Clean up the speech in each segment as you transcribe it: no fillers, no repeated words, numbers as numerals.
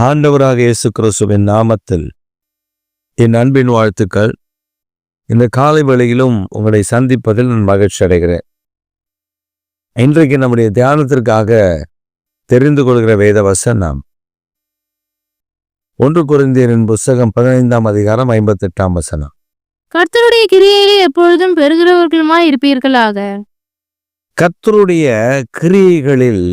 ஆண்டவராக இயேசு கிறிஸ்துவின் நாமத்தில் என் அன்பின் வாழ்த்துக்கள். இந்த காலை வேளையிலும் உங்களை சந்திப்பதில் நான் மகிழ்ச்சி அடைகிறேன். இன்றைக்கு நம்முடைய தியானத்திற்காக தெரிந்து கொள்கிற வேத வசனம் 1 கொரிந்தியரின் புஸ்தகம் 15ஆம் அதிகாரம் 58ஆம் வசனம். கர்த்தருடைய கிரியையிலே எப்பொழுதும் பெருகிறவர்களுமாய் இருப்பீர்களாக. கர்த்தருடைய கிரியைகளில்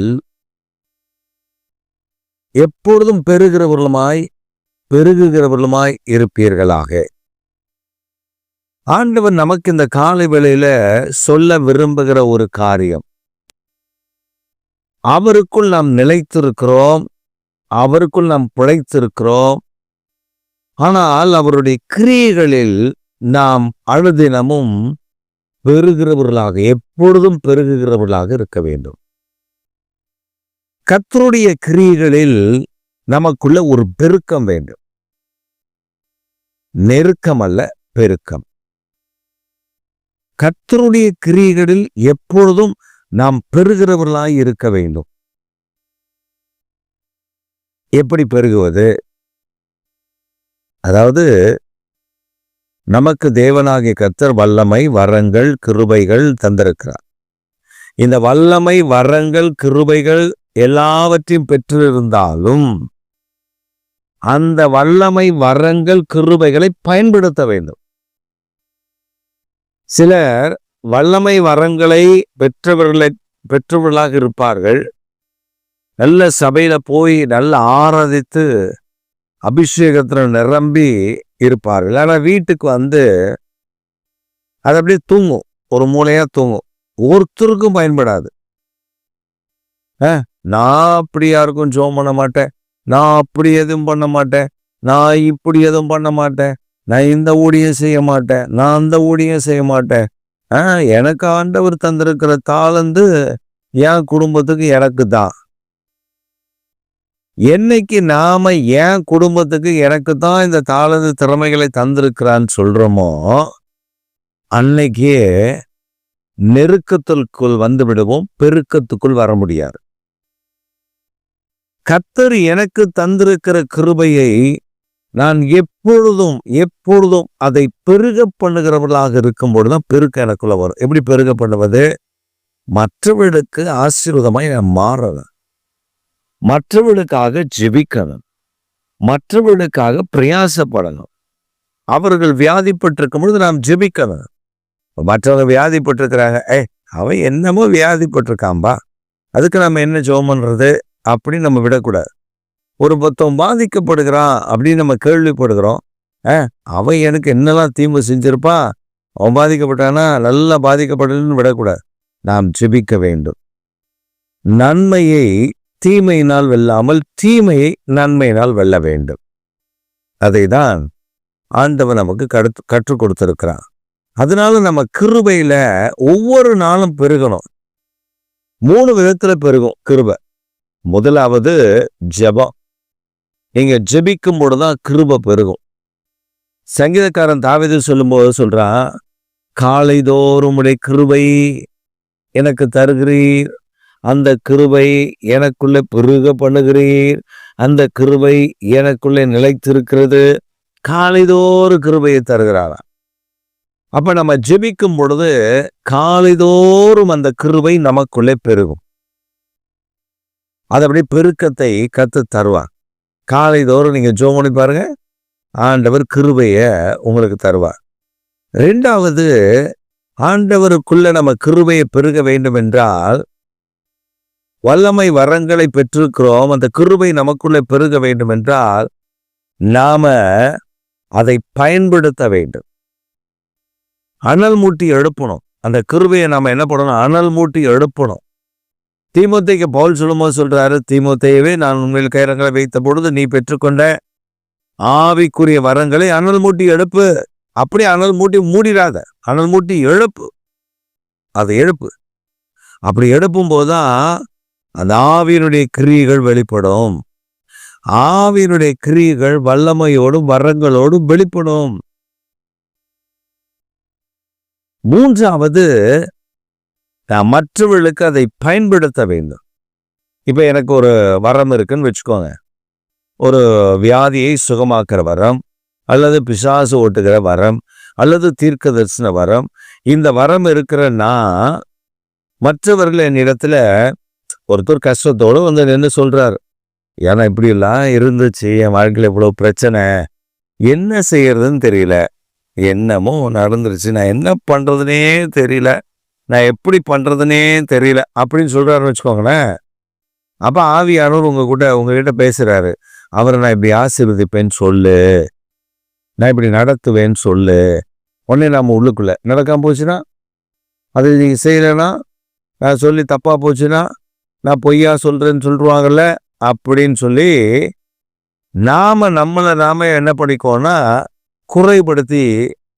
எப்பொழுதும் பெருகுகிறவர்களுமாய் இருப்பீர்களாக. ஆண்டவர் நமக்கு இந்த காலை வேளையில சொல்ல விரும்புகிற ஒரு காரியம், அவருக்குள் நாம் நிலைத்திருக்கிறோம், அவருக்குள் நாம் பிழைத்திருக்கிறோம். ஆனால் அவருடைய கிரியைகளில் நாம் அனுதினமும் பெருகிறவர்களாக, எப்பொழுதும் பெருகுகிறவர்களாக இருக்க வேண்டும். கர்த்தருடைய கிரியைகளில் நமக்குள்ள ஒரு பெருக்கம் வேண்டும். நெருக்கம் அல்ல, பெருக்கம். கர்த்தருடைய கிரியைகளில் எப்பொழுதும் நாம் பெருகிறவர்களாய் இருக்க வேண்டும். எப்படி பெருகுவது? அதாவது நமக்கு தேவனாகிய கர்த்தர் வல்லமை, வரங்கள், கிருபைகள் தந்திருக்கிறார். இந்த வல்லமை, வரங்கள், கிருபைகள் எல்லாவற்றையும் பெற்றிருந்தாலும் அந்த வல்லமை, வரங்கள், கிருபைகளை பயன்படுத்த வேண்டும். சிலர் வல்லமை, வரங்களை பெற்றவர்களாக இருப்பார்கள். நல்ல சபையில போய் நல்ல ஆராதித்து அபிஷேகத்தில் நிரம்பி இருப்பார்கள். ஆனா வீட்டுக்கு வந்து அது அப்படியே தூங்கும், ஒரு மூலையா தூங்கும், ஒருத்தருக்கும் பயன்படாது. நான் அப்படி யாருக்கும் ஜோம் பண்ண மாட்டேன், நான் அப்படி எதுவும் பண்ண மாட்டேன், நான் இப்படி எதுவும் பண்ண மாட்டேன், நான் இந்த ஊழியம் செய்ய மாட்டேன், நான் அந்த ஊழியம் செய்ய மாட்டேன். எனக்கு ஆண்டவர் தந்திருக்கிற தாளந்து என் குடும்பத்துக்கு எனக்கு தான். என்னைக்கு நாம என் குடும்பத்துக்கு எனக்கு தான் இந்த தாளந்து திறமைகளை தந்திருக்கிறான்னு சொல்றோமோ அன்னைக்கே நெருக்கத்திற்குள் வந்து விடுவோம், பெருக்கத்துக்குள் வர முடியாது. கர்த்தர் எனக்கு தந்திருக்கிற கிருபையை நான் எப்பொழுதும் அதை பெருக பண்ணுகிறவர்களாக இருக்கும் பொழுதுதான் பெருக்க எனக்குள்ள வரும். எப்படி பெருக பண்ணுவது? மற்றவர்களுக்கு ஆசீர்வாதமாய் நான் மாறணும், மற்றவர்களுக்காக ஜெபிக்கணும், மற்றவர்களுக்காக பிரயாசப்படணும். அவர்கள் வியாதிப்பட்டிருக்கும் பொழுது நாம் ஜெபிக்கணும். மற்றவங்க வியாதிப்பட்டிருக்கிறாங்க, அவன் என்னமோ வியாதிப்பட்டிருக்காம்பா, அதுக்கு நம்ம என்ன ஜெபம் பண்றது அப்படின்னு நம்ம விடக்கூடாது. ஒரு பத்தம் பாதிக்கப்படுகிறான் அப்படின்னு நம்ம கேள்விப்படுகிறோம், அவன் எனக்கு என்னெல்லாம் தீமை செஞ்சிருப்பா, அவன் பாதிக்கப்பட்டானா நல்லா பாதிக்கப்படலன்னு விடக்கூடாது. நாம் ஜெபிக்க வேண்டும். நன்மையை தீமையினால் வெல்லாமல் தீமையை நன்மையினால் வெல்ல வேண்டும். அதை தான் ஆண்டவன் நமக்கு கற்றுக் கொடுத்திருக்கிறான். அதனால நம்ம கிருபையில ஒவ்வொரு நாளும் பெருகணும். 3 விதத்துல பெருகும் கிருபை. முதலாவது ஜெபம். நீங்க ஜெபிக்கும் போதுதான் கிருபை பெருகும். சங்கீதக்காரன் தாவீது சொல்லும்போது சொல்றான், காலைதோறும் உடைய கிருபை எனக்கு தருகிறீர், அந்த கிருபை எனக்குள்ளே பெருக பண்ணுகிறீர், அந்த கிருபை எனக்குள்ளே நிலைத்திருக்கிறது. காலைதோறும் கிருபையை தருகிறாராம். அப்ப நம்ம ஜெபிக்கும் பொழுது காலைதோறும் அந்த கிருபை நமக்குள்ளே பெருகும். அது அப்படியே பெருக்கத்தை கர்த்தர் தருவார். காலைதோறும் நீங்க ஜெபம் பண்ணி பாருங்க, ஆண்டவர் கிருபைய உங்களுக்கு தருவார். 2வது, ஆண்டவருக்குள்ள நம்ம கிருபையை பெருக வேண்டும் என்றால், வல்லமை, வரங்களை பெற்றிருக்கிறோம், அந்த கிருபை நமக்குள்ளே பெருக வேண்டும் என்றால் நாம அதை பயன்படுத்த வேண்டும். அனல் மூட்டி எழுப்பணும். அந்த கிருபையை நாம என்ன பண்ணணும்? அனல் மூட்டி எழுப்பணும். தீமோத்தேயுக்கு பவுல் சொல்லும்போது சொல்றாரு, தீமோத்தேயுவே, நான் உண்மையில் கைரங்களை வைத்த பொழுது நீ பெற்றுக்கொண்ட ஆவிக்குரிய வரங்களை அனல் மூட்டி எழுப்பு. அப்படி அனல் மூட்டி மூடிடாத, அனல் மூட்டி எழுப்பு, அதை எழுப்பு. அப்படி எழுப்பும் போதுதான் அந்த ஆவியினுடைய கிரியைகள் வெளிப்படும். ஆவியினுடைய கிரியைகள் வல்லமையோடும் வரங்களோடும் வெளிப்படும். 3வது, மற்றவர்களுக்கு அதை பயன்படுத்த வேண்டும். இப்ப எனக்கு ஒரு வரம் இருக்குன்னு வச்சுக்கோங்க. ஒரு வியாதியை சுகமாக்குற வரம், அல்லது பிசாசு ஓட்டுகிற வரம், அல்லது தீர்க்க தரிசன வரம். இந்த வரம் இருக்கிற நான் மற்றவர்கள் என்னிடத்துல ஒருத்தர் கஷ்டத்தோடு வந்து நின்று சொல்றாரு, ஏன்னா இப்படியெல்லாம் இருந்துச்சு, என் வாழ்க்கையில் இவ்வளோ பிரச்சனை, என்ன செய்யறதுன்னு தெரியல, என்னமோ நடந்துருச்சு, நான் என்ன பண்ணுறதுனே தெரியல, நான் எப்படி பண்ணுறதுனே தெரியல அப்படின்னு சொல்கிறாருன்னு வச்சுக்கோங்களேன். அப்போ ஆவியானவர் உங்ககிட்ட பேசுகிறாரு, அவரை நான் இப்படி ஆசீர்வதிப்பேன்னு சொல்லு, நான் இப்படி நடத்துவேன்னு சொல்லு. உடனே நம்ம உள்ளுக்குள்ளே நடக்காமல் போச்சுன்னா, அது நீங்கள் செய்யலைன்னா, நான் சொல்லி தப்பாக போச்சுன்னா, நான் பொய்யா சொல்கிறேன்னு சொல்லிடுவாங்கல்ல அப்படின்னு சொல்லி நம்மளை என்ன பண்ணிக்கோன்னா குறைபடுத்தி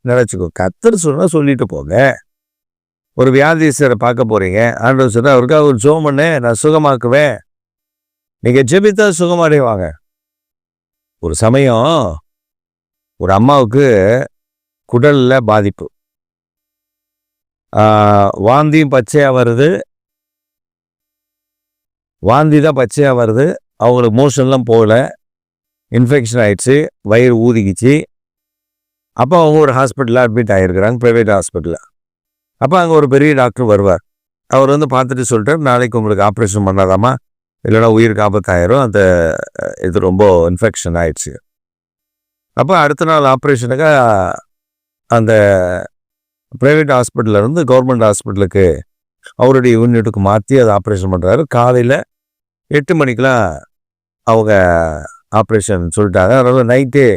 நினச்சிக்கோ. கர்த்தர் சொன்னால் சொல்லிட்டு போங்க. ஒரு வியாதிஸ்தரை பார்க்க போகிறீங்க, ஆண்டவர் சொன்னால் அவருக்காக ஒரு ஜெபம் பண்ணு, நான் சுகமாக்குவேன். நீங்கள் ஜெபித்தா சுகமடைவாங்க. ஒரு சமயம் ஒரு அம்மாவுக்கு குடலில் பாதிப்பு, வாந்தியும் பச்சையாக வருது, வாந்தி தான் பச்சையாக வருது, அவங்களுக்கு மோஷன்லாம் போகல, இன்ஃபெக்ஷன் ஆயிடுச்சு, வயிறு ஊதிக்கிச்சு. அப்போ அவங்க ஒரு ஹாஸ்பிட்டலில் அட்மிட் ஆகிருக்கிறாங்க, ப்ரைவேட் ஹாஸ்பிட்டலில். அப்போ அங்கே ஒரு பெரிய டாக்டர் வருவார். அவர் வந்து பார்த்துட்டு சொல்லிட்டார், நாளைக்கு உங்களுக்கு ஆப்ரேஷன் பண்ணாதாமா, இல்லைன்னா உயிருக்கு ஆபத்தாயிரும், அந்த இது ரொம்ப இன்ஃபெக்ஷன் ஆயிடுச்சு. அப்போ அடுத்த நாள் ஆப்ரேஷனுக்கு அந்த ப்ரைவேட் ஹாஸ்பிட்டல்லேருந்து கவர்மெண்ட் ஹாஸ்பிட்டலுக்கு அவருடைய யூனிட்டுக்கு மாற்றி அதை ஆப்ரேஷன் பண்ணுறாரு. காலையில் 8 மணிக்கெலாம் அவங்க ஆப்ரேஷன் சொல்லிட்டாங்க. அதனால் நைட்டே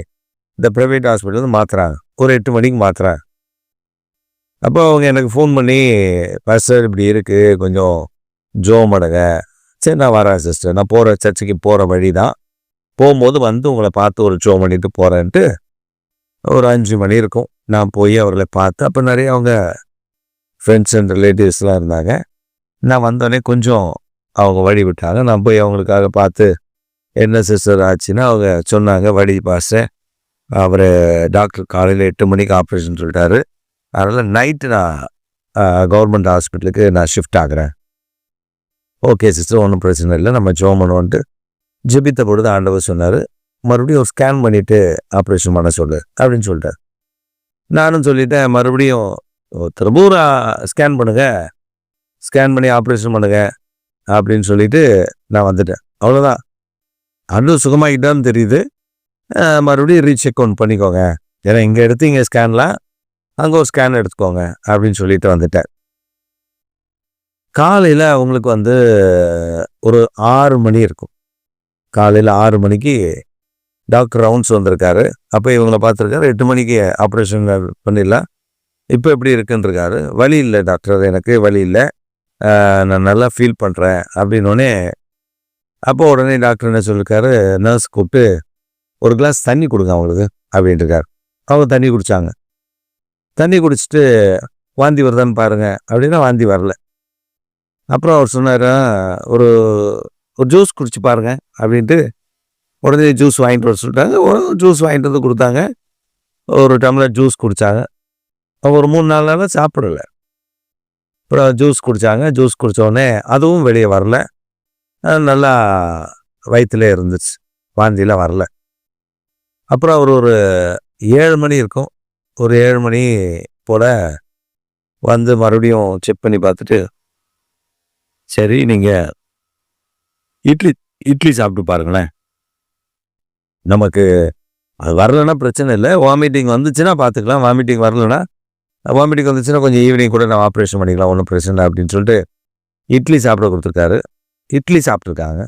இந்த ப்ரைவேட் ஹாஸ்பிட்டல் மாற்றுறாங்க, ஒரு 8 மணிக்கு மாற்றுறாங்க. அப்போ அவங்க எனக்கு ஃபோன் பண்ணி, பாஸ்டர் இப்படி இருக்குது, கொஞ்சம் ஜெபம் பண்ணுங்க. சரி நான் வரேன் சிஸ்டர், நான் போகிற சர்ச்சுக்கு போகிற வழி தான், போகும்போது வந்து உங்களை பார்த்து ஒரு ஜெபம் பண்ணிட்டு போகிறேன்ட்டு ஒரு 5 மணி இருக்கும். நான் போய் அவர்களை பார்த்து, அப்போ நிறைய அவங்க ஃப்ரெண்ட்ஸ் அண்ட் ரிலேட்டிவ்ஸ்லாம் இருந்தாங்க. நான் வந்தோடனே கொஞ்சம் அவங்க வழி விட்டாங்க. நான் போய் அவங்களுக்காக பார்த்து, என்ன சிஸ்டர் ஆச்சுன்னா அவங்க சொன்னாங்க, வழி பாஸ்டர், அவர் டாக்டர் காலையில் 8 மணிக்கு ஆப்ரேஷன் சொல்லிட்டாரு, அதனால் நைட்டு நான் கவர்மெண்ட் ஹாஸ்பிட்டலுக்கு நான் ஷிஃப்ட் ஆகிறேன். ஓகே சிஸ்டர், ஒன்றும் பிரச்சனை இல்லை, நம்ம ஜெபம் பண்ணுவோன்ட்டு ஜெபித்த பொழுது ஆண்டவர் சொன்னார், மறுபடியும் ஒரு ஸ்கேன் பண்ணிவிட்டு ஆப்ரேஷன் பண்ண சொல்லு அப்படின்னு சொல்லிட்டார். நானும் சொல்லிட்டேன், மறுபடியும் திரும்பவும் ஸ்கேன் பண்ணுங்க, ஸ்கேன் பண்ணி ஆப்ரேஷன் பண்ணுங்க அப்படின்னு சொல்லிட்டு நான் வந்துட்டேன். அவ்வளோதான். ஆண்டவர் சுகமாகிட்டான்னு தெரியுது, மறுபடியும் ரீசெக் ஒன் பண்ணிக்கோங்க, ஏன்னா இங்கே எடுத்து இங்கே ஸ்கேன்லாம், அங்கே ஒரு ஸ்கேன் எடுத்துக்கோங்க அப்படின்னு சொல்லிட்டு வந்துட்டேன். காலையில் அவங்களுக்கு வந்து ஒரு 6 மணி இருக்கும். காலையில் 6 மணிக்கு டாக்டர் ரவுண்ட்ஸ் வந்திருக்காரு. அப்போ இவங்களை பார்த்துருக்காரு. 8 மணிக்கு ஆப்ரேஷன் பண்ணிடலாம், இப்போ எப்படி இருக்குன்றிருக்காரு. வலி இல்லை டாக்டர், எனக்கு வலி இல்லை, நான் நல்லா ஃபீல் பண்ணுறேன் அப்படின்னோடனே, அப்போ உடனே டாக்டர் என்ன சொல்லியிருக்காரு, நர்ஸ் கூப்பிட்டு ஒரு கிளாஸ் தண்ணி கொடுங்க அவங்களுக்கு அப்படின்ட்டுருக்காரு. அவங்க தண்ணி குடித்தாங்க. தண்ணி குடிச்சிட்டு வாந்தி வருதான்னு பாருங்கள் அப்படின்னா வாந்தி வரல. அப்புறம் அவர் சொன்னார், ஒரு ஜூஸ் குடிச்சு பாருங்க அப்படின்ட்டு உடனே ஜூஸ் வாங்கிட்டு வர சொல்லிட்டாங்க. ஜூஸ் வாங்கிட்டு வந்து கொடுத்தாங்க. ஒரு டம்ளர் ஜூஸ் குடித்தாங்க. ஒரு 3-4 நாளாக சாப்பிடலை. அப்புறம் ஜூஸ் குடித்தாங்க. ஜூஸ் குடித்தோடனே அதுவும் வெளியே வரல, நல்லா வயிற்றுலே இருந்துச்சு, வாந்தியில் வரல. அப்புறம் அவர் ஒரு 7 மணி இருக்கும், ஒரு 7 மணி போல் வந்து மறுபடியும் செக் பண்ணி பார்த்துட்டு, சரி நீங்கள் இட்லி சாப்பிட்டு பாருங்களேன், நமக்கு அது வரலைன்னா பிரச்சனை இல்லை, வாமிட்டிங் வந்துச்சுன்னா பார்த்துக்கலாம், வாமிட்டிங் வந்துச்சுன்னா கொஞ்சம் ஈவினிங் கூட நான் ஆப்ரேஷன் பண்ணிக்கலாம், ஒன்றும் பிரச்சனை இல்லை அப்படின்னு சொல்லிட்டு இட்லி சாப்பிட கொடுத்துருக்காரு. இட்லி சாப்பிட்ருக்காங்க.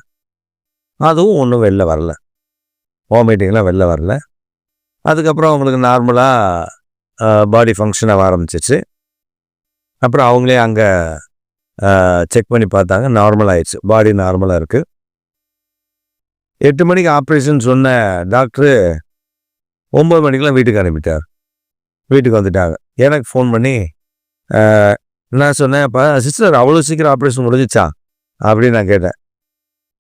அதுவும் ஒன்றும் வெளில வரல, வாமிட்டிங்லாம் வெளில வரல. அதுக்கப்புறம் அவங்களுக்கு நார்மலாக பாடி ஃபங்க்ஷன் ஆக ஆரம்பிச்சிச்சு. அப்புறம் அவங்களே அங்கே செக் பண்ணி பார்த்தாங்க, நார்மல் ஆயிடுச்சு, பாடி நார்மலாக இருக்குது. 8 மணிக்கு ஆப்ரேஷன் சொன்ன டாக்டரு 9 மணிக்கெலாம் வீட்டுக்கு அனுப்பிட்டார். வீட்டுக்கு வந்துட்டாங்க. எனக்கு ஃபோன் பண்ணி நான் சொன்னேன், அப்போ சிஸ்டர் அவ்வளோ சீக்கிரம் ஆப்ரேஷன் முடிஞ்சிச்சா அப்படின்னு நான் கேட்டேன்.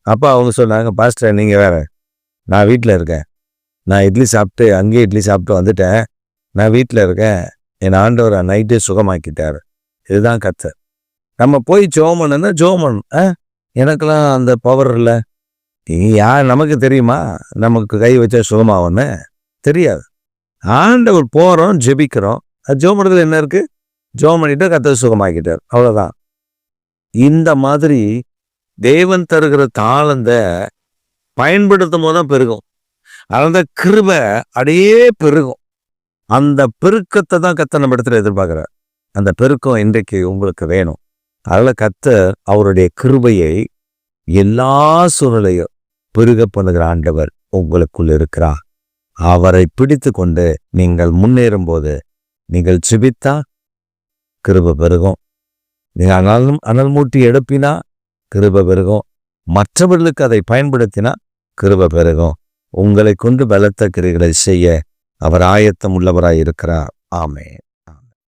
அப்போ அவங்க சொன்னாங்க, பாஸ்டர் நீங்கள் வேறு, நான் வீட்டில் இருக்கேன், நான் இட்லி சாப்பிட்டு அங்கேயே இட்லி சாப்பிட்டு வந்துட்டேன், நான் வீட்டில் இருக்கேன், என் ஆண்டவர் நைட்டே சுகமாக்கிட்டார், இதுதான் கர்த்தர். நம்ம போய் ஜெபம் பண்ணுன்னா ஜெபம் பண்ணணும், எனக்கெல்லாம் அந்த பவர் இல்லை, யார் நமக்கு தெரியுமா? நமக்கு கை வச்சா சுகமாகும்னு தெரியாது. ஆண்டவர் போறோம், ஜெபிக்கிறோம். அது ஜெபம் பண்றதுல என்ன இருக்கு? ஜெபம் பண்ணிட்டு கர்த்தர் சுகமாக்கிட்டார், அவ்வளவுதான். இந்த மாதிரி தேவன் தருகிற தாளந்த பயன்படுத்தும் போதுதான் பெருகும். அந்த கிருபை அப்படியே பெருகும். அந்த பெருக்கத்தை தான் கர்த்தர் நம்ம இடத்துல எதிர்பார்க்கிறார். அந்த பெருக்கம் இன்றைக்கு உங்களுக்கு வேணும். அதனால கர்த்தர் அவருடைய கிருபையை எல்லா சூழ்நிலையும் பெருக பண்ணுகிற ஆண்டவர் உங்களுக்குள் இருக்கிறார். அவரை பிடித்து கொண்டு நீங்கள் முன்னேறும் போது நீங்கள் ஜெபித்தா கிருபை பெருகும். நீங்க அனல் மூட்டி எடுப்பினா கிருபை பெருகும். மற்றவர்களுக்கு அதை பயன்படுத்தினா கிருபை பெருகும். உங்களை கொண்டு பலத்த கிரிகளை செய்ய அவர் ஆயத்தம் உள்ளவராய் இருக்கிறார். ஆமென்.